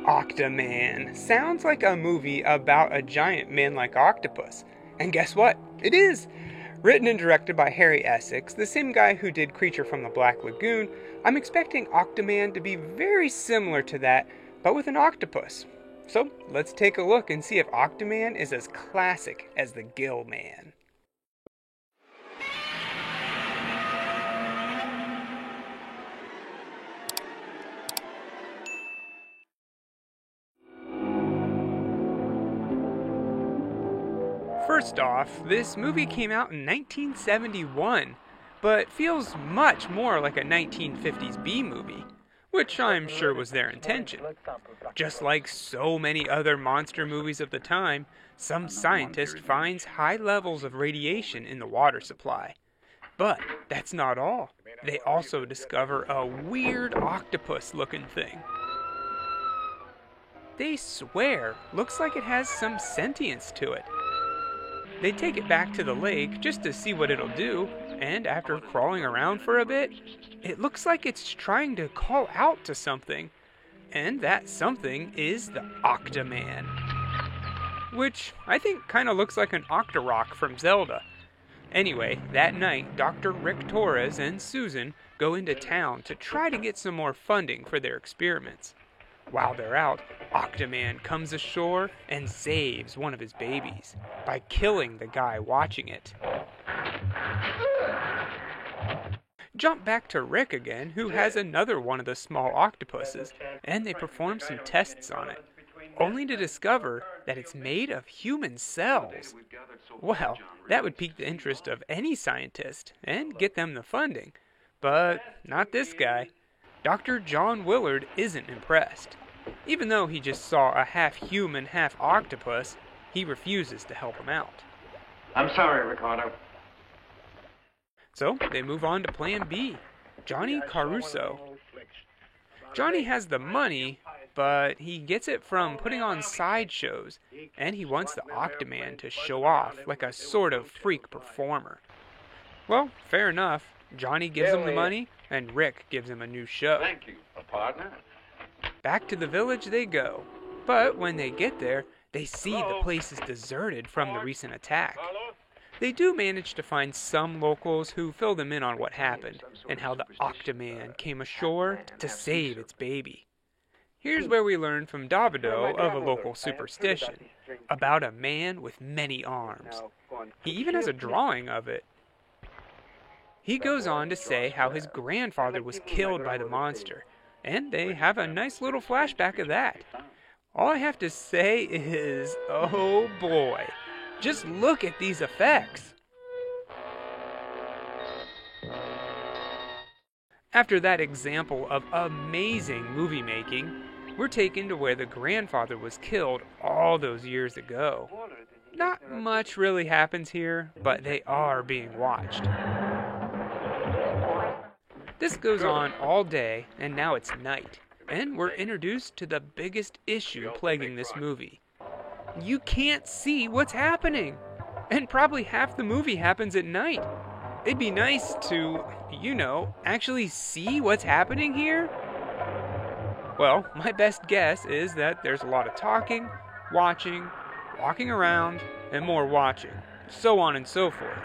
Octoman sounds like a movie about a giant man-like octopus. And guess what? It is! Written and directed by Harry Essex, the same guy who did Creature from the Black Lagoon, I'm expecting Octoman to be very similar to that, but with an octopus. So let's take a look and see if Octoman is as classic as the Gill Man. First off, this movie came out in 1971, but feels much more like a 1950s B-movie, which I'm sure was their intention. Just like so many other monster movies of the time, some scientist finds high levels of radiation in the water supply. But that's not all. They also discover a weird octopus-looking thing. They swear looks like it has some sentience to it. They take it back to the lake just to see what it'll do, and after crawling around for a bit, it looks like it's trying to call out to something. And that something is the Octoman. Which I think kind of looks like an Octorok from Zelda. Anyway, that night, Dr. Rick Torres and Susan go into town to try to get some more funding for their experiments. While they're out, Octoman comes ashore and saves one of his babies by killing the guy watching it. Jump back to Rick again, who has another one of the small octopuses, and they perform some tests on it, only to discover that it's made of human cells. Well, that would pique the interest of any scientist and get them the funding, but not this guy. Dr. John Willard isn't impressed. Even though he just saw a half-human, half-octopus, he refuses to help him out. I'm sorry, Ricardo. So they move on to Plan B, Johnny Caruso. Johnny has the money, but he gets it from putting on sideshows, and he wants the Octoman to show off like a sort of freak performer. Well, fair enough. Johnny gives him the money, and Rick gives him a new show. Thank you, partner. Back to the village they go, but when they get there, they see the place is deserted from the recent attack. They do manage to find some locals who fill them in on what happened, and how the Octoman came ashore to save its baby. Here's where we learn from Davido of a local superstition, about a man with many arms. He even has a drawing of it. He goes on to say how his grandfather was killed by the monster, and they have a nice little flashback of that. All I have to say is, oh boy, just look at these effects. After that example of amazing movie making, we're taken to where the grandfather was killed all those years ago. Not much really happens here, but they are being watched. This goes on all day, and now it's night, and we're introduced to the biggest issue plaguing this movie. You can't see what's happening, and probably half the movie happens at night. It'd be nice to, actually see what's happening here. Well, my best guess is that there's a lot of talking, watching, walking around, and more watching, so on and so forth.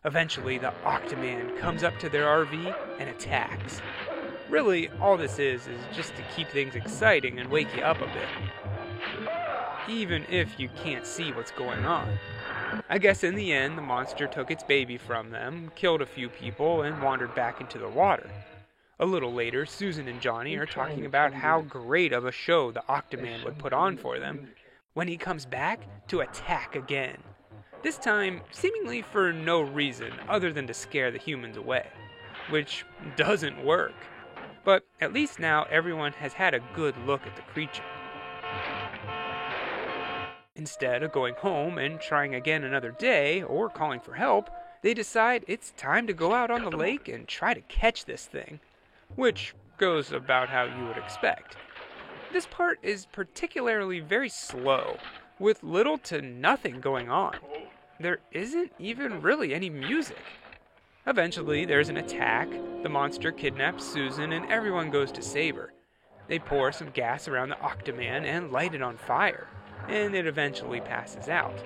Eventually, the Octoman comes up to their RV and attacks. Really, all this is just to keep things exciting and wake you up a bit. Even if you can't see what's going on. I guess in the end, the monster took its baby from them, killed a few people, and wandered back into the water. A little later, Susan and Johnny are talking about how great of a show the Octoman would put on for them, when he comes back to attack again. This time, seemingly for no reason other than to scare the humans away, which doesn't work. But at least now everyone has had a good look at the creature. Instead of going home and trying again another day or calling for help, they decide it's time to go out on the lake and try to catch this thing, which goes about how you would expect. This part is particularly very slow, with little to nothing going on. There isn't even really any music. Eventually, there's an attack, the monster kidnaps Susan, and everyone goes to save her. They pour some gas around the Octoman and light it on fire, and it eventually passes out.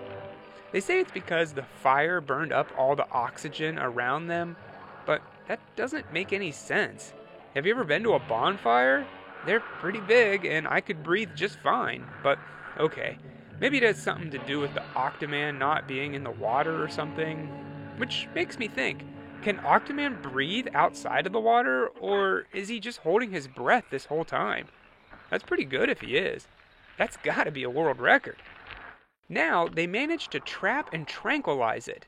They say it's because the fire burned up all the oxygen around them, but that doesn't make any sense. Have you ever been to a bonfire? They're pretty big, and I could breathe just fine, but okay. Maybe it has something to do with the Octoman not being in the water or something. Which makes me think, can Octoman breathe outside of the water, or is he just holding his breath this whole time? That's pretty good if he is. That's gotta be a world record. Now, they manage to trap and tranquilize it.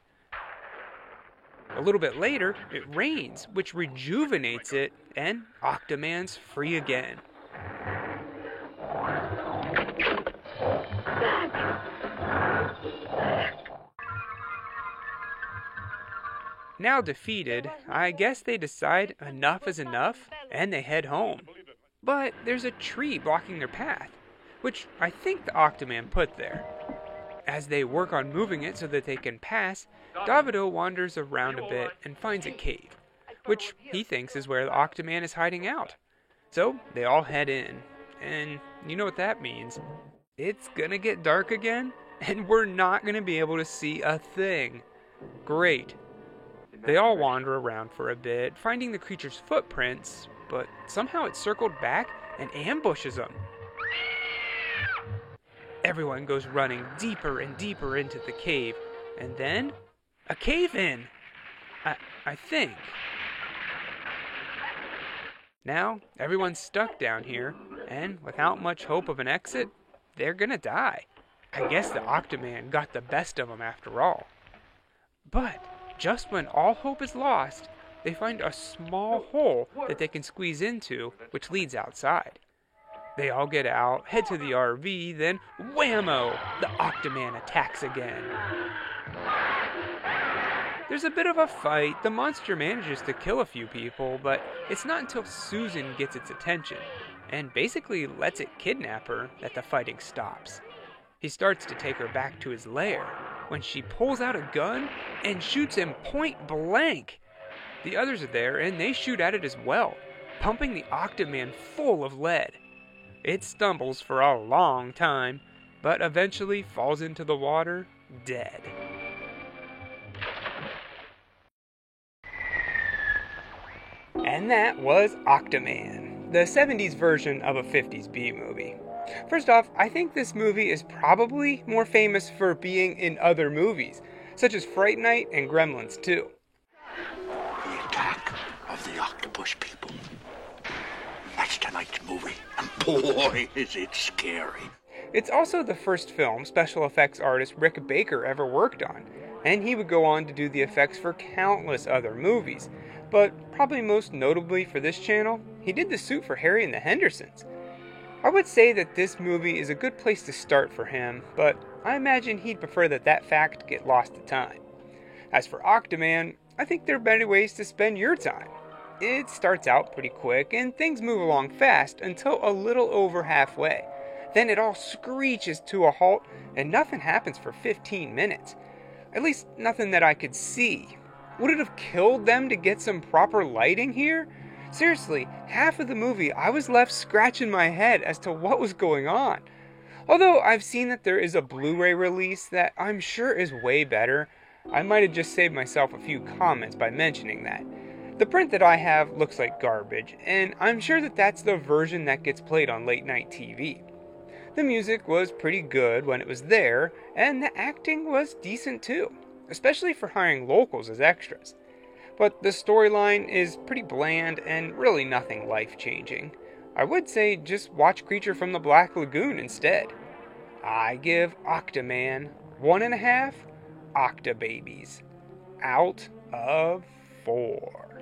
A little bit later, it rains, which rejuvenates it, and Octoman's free again. Now defeated, I guess they decide enough is enough, and they head home. But there's a tree blocking their path, which I think the Octoman put there. As they work on moving it so that they can pass, Davido wanders around a bit and finds a cave, which he thinks is where the Octoman is hiding out. So they all head in, and you know what that means. It's gonna get dark again, and we're not gonna be able to see a thing. Great. They all wander around for a bit, finding the creature's footprints, but somehow it circled back and ambushes them. Everyone goes running deeper and deeper into the cave, and then a cave-in. I think. Now, everyone's stuck down here, and without much hope of an exit, they're gonna die. I guess the Octoman got the best of them after all. But just when all hope is lost, they find a small hole that they can squeeze into, which leads outside. They all get out, head to the RV, then whammo! The Octoman attacks again. There's a bit of a fight. The monster manages to kill a few people, but it's not until Susan gets its attention, and basically lets it kidnap her, that the fighting stops. He starts to take her back to his lair, when she pulls out a gun and shoots him point blank. The others are there, and they shoot at it as well, pumping the Octoman full of lead. It stumbles for a long time, but eventually falls into the water, dead. And that was Octoman, the 70s version of a 50s B-movie. First off, I think this movie is probably more famous for being in other movies, such as Fright Night and Gremlins 2. The attack of the octopus people. That's tonight's movie, and boy, is it scary. It's also the first film special effects artist Rick Baker ever worked on, and he would go on to do the effects for countless other movies. But probably most notably for this channel, he did the suit for Harry and the Hendersons. I would say that this movie is a good place to start for him, but I imagine he'd prefer that fact get lost to time. As for Octoman, I think there are better ways to spend your time. It starts out pretty quick, and things move along fast until a little over halfway. Then it all screeches to a halt, and nothing happens for 15 minutes. At least, nothing that I could see. Would it have killed them to get some proper lighting here? Seriously, half of the movie I was left scratching my head as to what was going on. Although I've seen that there is a Blu-ray release that I'm sure is way better, I might have just saved myself a few comments by mentioning that. The print that I have looks like garbage, and I'm sure that that's the version that gets played on late night TV. The music was pretty good when it was there, and the acting was decent too, especially for hiring locals as extras. But the storyline is pretty bland and really nothing life-changing. I would say just watch Creature from the Black Lagoon instead. I give Octoman 1.5 Octobabies out of 4.